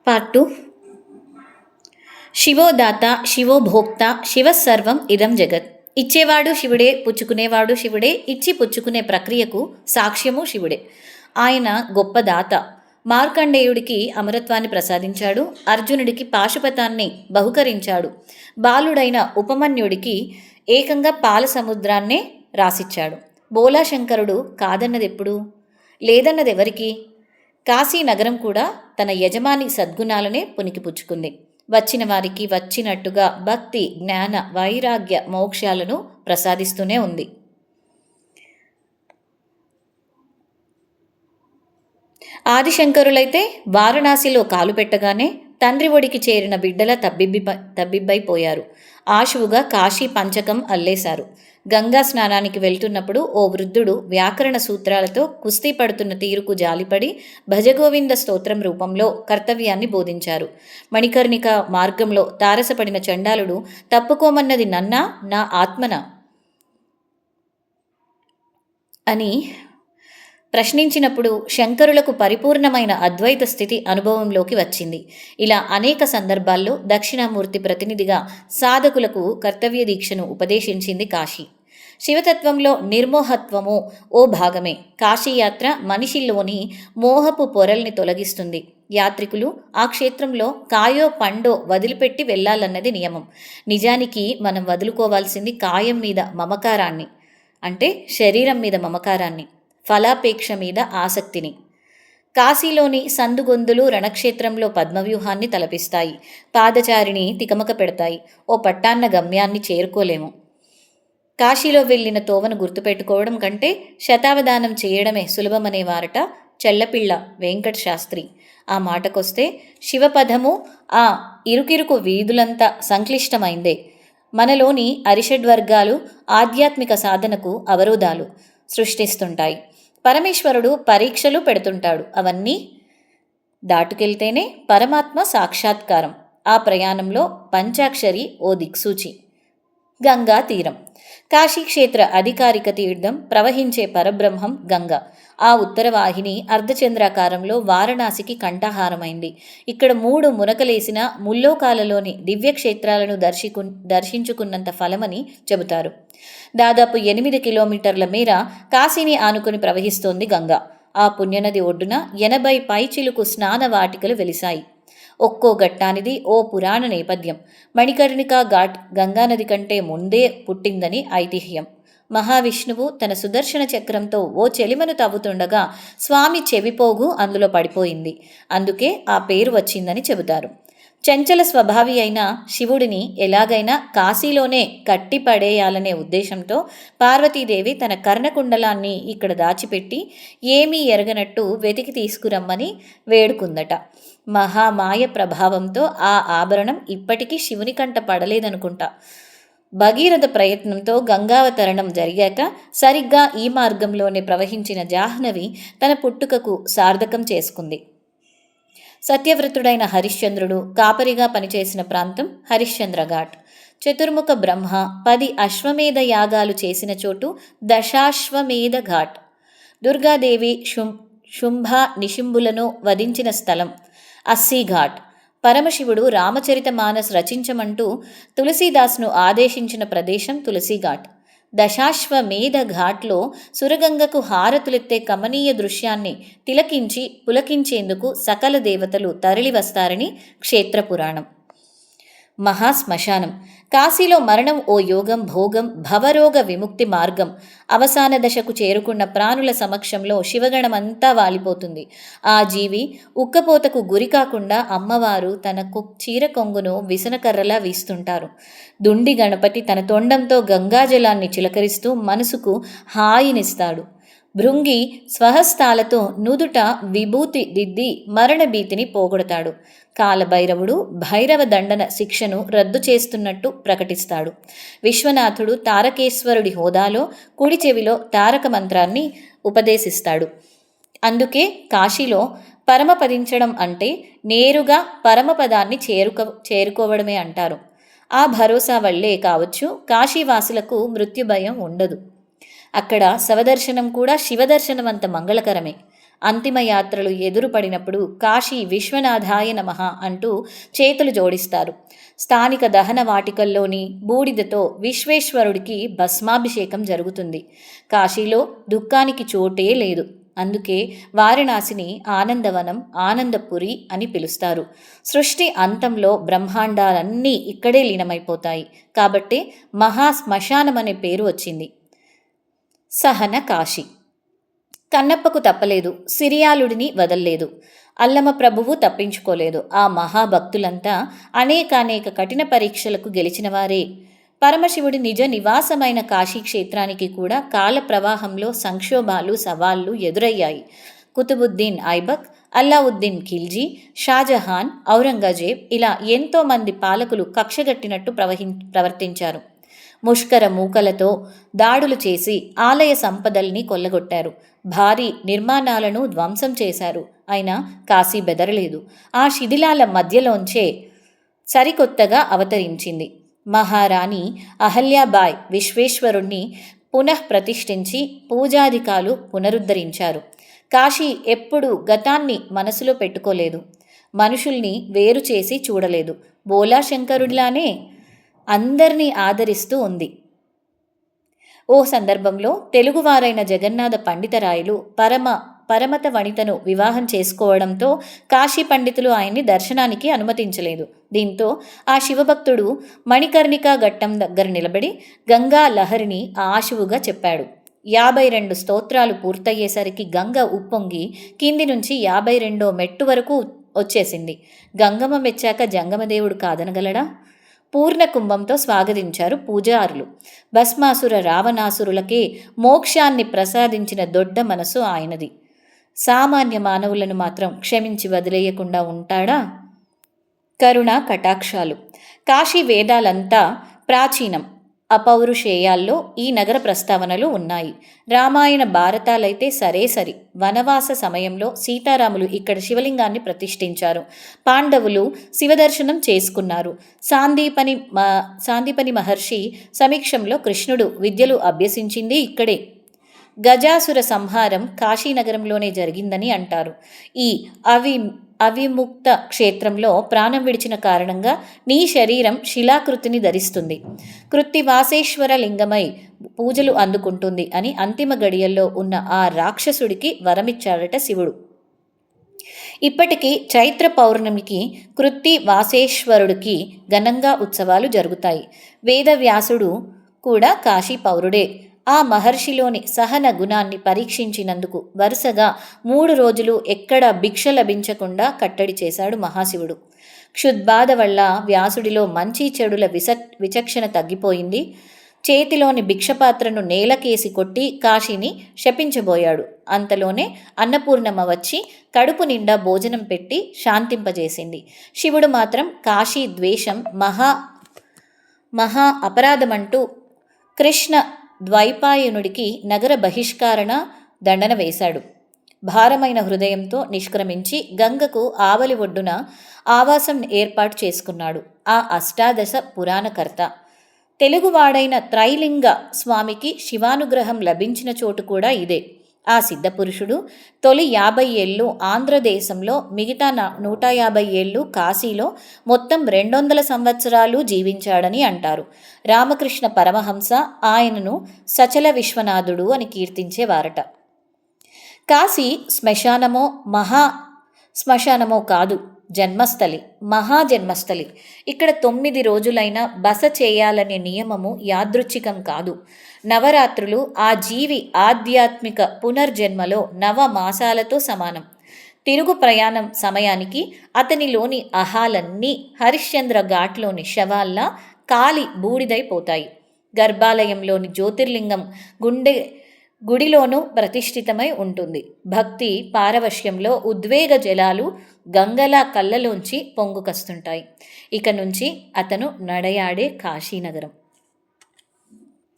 Part 2. శివోదాత శివో భోక్త శివసర్వం ఇదం జగత్. ఇచ్చేవాడు శివుడే, పుచ్చుకునేవాడు శివుడే, ఇచ్చి పుచ్చుకునే ప్రక్రియకు సాక్ష్యము శివుడే. ఆయన గొప్ప దాత. మార్కండేయుడికి అమరత్వాన్ని ప్రసాదించాడు. అర్జునుడికి పాశుపతాన్ని బహుకరించాడు. బాలుడైన ఉపమన్యుడికి ఏకంగా పాల సముద్రాన్నే రాసిచ్చాడు. బోలాశంకరుడు కాదన్నదెప్పుడు, లేదన్నదెవరికి? కాశీ నగరం కూడా తన యజమాని సద్గుణాలనే పుణికిపుచ్చుకుంది. వచ్చిన వారికి వచ్చినట్టుగా భక్తి, జ్ఞాన, వైరాగ్య, మోక్షాలను ప్రసాదిస్తూనే ఉంది. ఆదిశంకరులైతే వారణాసిలో కాలు పెట్టగానే తండ్రి ఒడికి చేరిన బిడ్డల తబ్బిబ్బైపోయారు. ఆశువుగా కాశీ పంచకం అల్లేశారు. గంగా స్నానానికి వెళ్తున్నప్పుడు ఓ వృద్ధుడు వ్యాకరణ సూత్రాలతో కుస్తీ పడుతున్న తీరుకు జాలిపడి భజగోవింద స్తోత్రం రూపంలో కర్తవ్యాన్ని బోధించారు. మణికర్ణిక మార్గంలో తారసపడిన చండాలుడు తప్పుకోమన్నది నన్నా, నా ఆత్మన అని ప్రశ్నించినప్పుడు శంకరులకు పరిపూర్ణమైన అద్వైత స్థితి అనుభవంలోకి వచ్చింది. ఇలా అనేక సందర్భాల్లో దక్షిణామూర్తి ప్రతినిధిగా సాధకులకు కర్తవ్య దీక్షను ఉపదేశించింది కాశీ. శివతత్వంలో నిర్మోహత్వము ఓ భాగమే. కాశీయాత్ర మనిషిలోని మోహపు పొరల్ని తొలగిస్తుంది. యాత్రికులు ఆ క్షేత్రంలో కాయో పండో వదిలిపెట్టి వెళ్ళాలన్నది నియమం. నిజానికి మనం వదులుకోవాల్సింది కాయం మీద మమకారాన్ని, అంటే శరీరం మీద మమకారాన్ని, ఫలాపేక్ష మీద ఆసక్తిని. కాశీలోని సందుగొందులు రణక్షేత్రంలో పద్మవ్యూహాన్ని తలపిస్తాయి. పాదచారిని తికమక పెడతాయి. ఓ పట్టాన్న గమ్యాన్ని చేరుకోలేము. కాశీలో వెళ్ళిన తోవను గుర్తుపెట్టుకోవడం కంటే శతావధానం చేయడమే సులభమనేవారట చెల్లపిళ్ళ వెంకట శాస్త్రి. ఆ మాటకొస్తే శివపదము ఆ ఇరుకిరుకు వీధులంతా సంక్లిష్టమైందే. మనలోని అరిషడ్వర్గాలు ఆధ్యాత్మిక సాధనకు అవరోధాలు సృష్టిస్తుంటాయి. పరమేశ్వరుడు పరీక్షలు పెడుతుంటాడు. అవన్నీ దాటుకెళ్తేనే పరమాత్మ సాక్షాత్కారం. ఆ ప్రయాణంలో పంచాక్షరి ఓ దిక్సూచి. గంగా తీరం. కాశీక్షేత్ర అధికారిక తీర్థం, ప్రవహించే పరబ్రహ్మం గంగ. ఆ ఉత్తరవాహిని అర్ధచంద్రాకారంలో వారణాసికి కంఠహారమైంది. ఇక్కడ 3 మునకలేసిన ముల్లోకాలలోని దివ్యక్షేత్రాలను దర్శించుకున్నంత ఫలమని చెబుతారు. దాదాపు 8 కిలోమీటర్ల మేర కాశీని ఆనుకుని ప్రవహిస్తోంది గంగ. ఆ పుణ్యనది ఒడ్డున 80 పైచిలుకు స్నాన వాటికలు వెలిశాయి. ఒక్కో ఘట్టానిది ఓ పురాణ నేపథ్యం. మణికర్ణికా ఘాట్ గంగానది కంటే ముందే పుట్టిందని ఐతిహ్యం. మహావిష్ణువు తన సుదర్శన చక్రంతో ఓ చెలిమను తవ్వుతుండగా స్వామి చెవిపోగు అందులో పడిపోయింది. అందుకే ఆ పేరు వచ్చిందని చెబుతారు. చంచల స్వభావి అయిన శివుడిని ఎలాగైనా కాశీలోనే కట్టిపడేయాలనే ఉద్దేశంతో పార్వతీదేవి తన కర్ణకుండలాన్ని ఇక్కడ దాచిపెట్టి ఏమీ ఎరగనట్టు వెతికి తీసుకురమ్మని వేడుకుందట. మహామాయ ప్రభావంతో ఆ ఆభరణం ఇప్పటికీ శివుని కంట పడలేదనుకుంటా. భగీరథ ప్రయత్నంతో గంగావతరణం జరిగాక సరిగ్గా ఈ మార్గంలోనే ప్రవహించిన జాహ్నవి తన పుట్టుకకు సార్థకం చేసుకుంది. సత్యవ్రతుడైన హరిశ్చంద్రుడు కాపరిగా పనిచేసిన ప్రాంతం హరిశ్చంద్రఘాట్. చతుర్ముఖ బ్రహ్మ 10 అశ్వమేధ యాగాలు చేసిన చోటు దశాశ్వమేధ ఘాట్. దుర్గాదేవి శుంభ నిశుంభులను వధించిన స్థలం అస్సీఘాట్. పరమశివుడు రామచరిత మానస్ రచించమంటూ తులసీదాస్ను ఆదేశించిన ప్రదేశం తులసీఘాట్. దశాశ్వమేధ ఘాట్లో సురగంగకు హారతులెత్తే కమనీయ దృశ్యాన్ని తిలకించి పులకించేందుకు సకల దేవతలు తరలివస్తారని క్షేత్రపురాణం. మహాశ్మశానం. కాశీలో మరణం ఓ యోగం, భోగం, భవరోగ విముక్తి మార్గం. అవసాన దశకు చేరుకున్న ప్రాణుల సమక్షంలో శివగణమంతా వాలిపోతుంది. ఆ జీవి ఉక్కపోతకు గురి కాకుండా అమ్మవారు తన చీర కొంగును విసనకర్రలా వీస్తుంటారు. దుండి గణపతి తన తొండంతో గంగాజలాన్ని చిలకరిస్తూ మనసుకు హాయినిస్తాడు. భృంగి స్వహస్తాలతో నుదుట విభూతి దిద్ది మరణభీతిని పోగొడతాడు. కాలభైరవుడు భైరవ దండన శిక్షను రద్దు చేస్తున్నట్టు ప్రకటిస్తాడు. విశ్వనాథుడు తారకేశ్వరుడి హోదాలో కుడి చెవిలో తారక మంత్రాన్ని ఉపదేశిస్తాడు. అందుకే కాశీలో పరమపదించడం అంటే నేరుగా పరమపదాన్ని చేరుకోవడమే అంటారు. ఆ భరోసా వల్లే కావచ్చు కాశీవాసులకు మృత్యుభయం ఉండదు. అక్కడ శవదర్శనం కూడా శివదర్శనం అంత మంగళకరమే. అంతిమ యాత్రలు ఎదురుపడినప్పుడు కాశీ విశ్వనాథాయ నమః అంటూ చేతులు జోడిస్తారు. స్థానిక దహన వాటికల్లోని బూడిదతో విశ్వేశ్వరుడికి భస్మాభిషేకం జరుగుతుంది. కాశీలో దుఃఖానికి చోటే లేదు. అందుకే వారణాసిని ఆనందవనం, ఆనందపురి అని పిలుస్తారు. సృష్టి అంతంలో బ్రహ్మాండాలన్నీ ఇక్కడే లీనమైపోతాయి. కాబట్టే మహాశ్మశానం అనే పేరు వచ్చింది. సహన కాశీ. కన్నప్పకు తప్పలేదు, సిరియాలుడిని వదల్లేదు. అల్లమ ప్రభువు తప్పించుకోలేదు. ఆ మహాభక్తులంతా అనేకానేక కఠిన పరీక్షలకు గెలిచినవారే. పరమశివుడి నిజ నివాసమైన కాశీక్షేత్రానికి కూడా కాల ప్రవాహంలో సంక్షోభాలు, సవాళ్లు ఎదురయ్యాయి. కుతుబుద్దీన్ ఐబక్, అల్లావుద్దీన్ ఖిల్జీ, షాజహాన్, ఔరంగజేబ్ ఇలా ఎంతోమంది పాలకులు కక్షగట్టినట్టు ప్రవర్తించారు. ముష్కర మూకలతో దాడులు చేసి ఆలయ సంపదల్ని కొల్లగొట్టారు. భారీ నిర్మాణాలను ధ్వంసం చేశారు. అయినా కాశీ బెదరలేదు. ఆ శిథిలాల మధ్యలోంచే సరికొత్తగా అవతరించింది. మహారాణి అహల్యాబాయ్ విశ్వేశ్వరుణ్ణి పునఃప్రతిష్ఠించి పూజాధికాలు పునరుద్ధరించారు. కాశీ ఎప్పుడూ గతాన్ని మనసులో పెట్టుకోలేదు. మనుషుల్ని వేరు చేసి చూడలేదు. బోలాశంకరుడిలానే అందరినీ ఆదరిస్తూ ఉంది. ఓ సందర్భంలో తెలుగువారైన జగన్నాథ పండితరాయలు పరమత వనితను వివాహం చేసుకోవడంతో కాశీ పండితులు ఆయన్ని దర్శనానికి అనుమతించలేదు. దీంతో ఆ శివభక్తుడు మణికర్ణికా ఘట్టం దగ్గర నిలబడి గంగా లహరిని ఆశువుగా చెప్పాడు. 52 స్తోత్రాలు పూర్తయ్యేసరికి గంగ ఉప్పొంగి కింది నుంచి 52వ మెట్టు వరకు వచ్చేసింది. గంగమ్మ మెచ్చాక జంగమదేవుడు కాదనగలడా? పూర్ణ కుంభంతో స్వాగతించారు పూజారులు. భస్మాసుర రావణాసురులకే మోక్షాన్ని ప్రసాదించిన దొడ్డ మనసు ఆయనది. సామాన్య మానవులను మాత్రం క్షమించి వదిలేయకుండా ఉంటాడా? కరుణ కటాక్షాలు. కాశీ వేదాలంతా ప్రాచీనం, అపౌరుషేయాల్లో ఈ నగర ప్రస్తావనలు ఉన్నాయి. రామాయణ భారతాలైతే సరే సరి. వనవాస సమయంలో సీతారాములు ఇక్కడ శివలింగాన్ని ప్రతిష్ఠించారు. పాండవులు శివదర్శనం చేసుకున్నారు. సాందీపని మహర్షి సమీక్షంలో కృష్ణుడు విద్యలు అభ్యసించింది ఇక్కడే. గజాసుర సంహారం కాశీనగరంలోనే జరిగిందని అంటారు. ఈ అవిముక్త క్షేత్రంలో ప్రాణం విడిచిన కారణంగా నీ శరీరం శిలాకృతిని ధరిస్తుంది. కృత్తివాసేశ్వర లింగమై పూజలు అందుకుంటుంది అని అంతిమ గడియల్లో ఉన్న ఆ రాక్షసుడికి వరమిచ్చాడట శివుడు. ఇప్పటికీ చైత్ర పౌర్ణమికి కృత్తివాసేశ్వరుడికి ఘనంగా ఉత్సవాలు జరుగుతాయి. వేదవ్యాసుడు కూడా కాశీ పౌరుడే. ఆ మహర్షిలోని సహన గుణాన్ని పరీక్షించినందుకు వరుసగా 3 రోజులు ఎక్కడా భిక్ష లభించకుండా కట్టడి చేశాడు మహాశివుడు. క్షుద్బాధ వల్ల వ్యాసుడిలో మంచి చెడుల విచక్షణ తగ్గిపోయింది. చేతిలోని భిక్షపాత్రను నేలకేసి కొట్టి కాశీని శపించబోయాడు. అంతలోనే అన్నపూర్ణమ్మ వచ్చి కడుపు నిండా భోజనం పెట్టి శాంతింపజేసింది. శివుడు మాత్రం కాశీ ద్వేషం మహా అపరాధమంటూ కృష్ణ ద్వైపాయనుడికి నగర బహిష్కరణ దండన వేశాడు. భారమైన హృదయంతో నిష్క్రమించి గంగకు ఆవలి ఒడ్డున ఆవాసం ఏర్పాటు చేసుకున్నాడు ఆ అష్టాదశ పురాణకర్త. తెలుగువాడైన త్రైలింగ స్వామికి శివానుగ్రహం లభించిన చోటు కూడా ఇదే. ఆ సిద్ధపురుషుడు తొలి 50 ఏళ్ళు ఆంధ్రదేశంలో, మిగతా 150 ఏళ్ళు కాశీలో, మొత్తం 200 సంవత్సరాలు జీవించాడని అంటారు. రామకృష్ణ పరమహంస ఆయనను సచల విశ్వనాథుడు అని కీర్తించేవారట. కాశీ శ్మశానమో శ్మశానమో కాదు, జన్మస్థలి, మహాజన్మస్థలి. ఇక్కడ 9 రోజులైనా బస చేయాలనే నియమము యాదృచ్ఛికం కాదు. నవరాత్రులు ఆ జీవి ఆధ్యాత్మిక పునర్జన్మలో 9 మాసాలతో సమానం. తిరుగు ప్రయాణం సమయానికి అతనిలోని అహాలన్నీ హరిశ్చంద్ర ఘాట్లోని శవాల్లా కాలి బూడిదైపోతాయి. గర్భాలయంలోని జ్యోతిర్లింగం గుడిలోనూ ప్రతిష్ఠితమై ఉంటుంది. భక్తి పారవశ్యంలో ఉద్వేగ జలాలు గంగలా కళ్ళలోంచి పొంగుకొస్తుంటాయి. ఇక నుంచి అతను నడయాడే కాశీనగరం.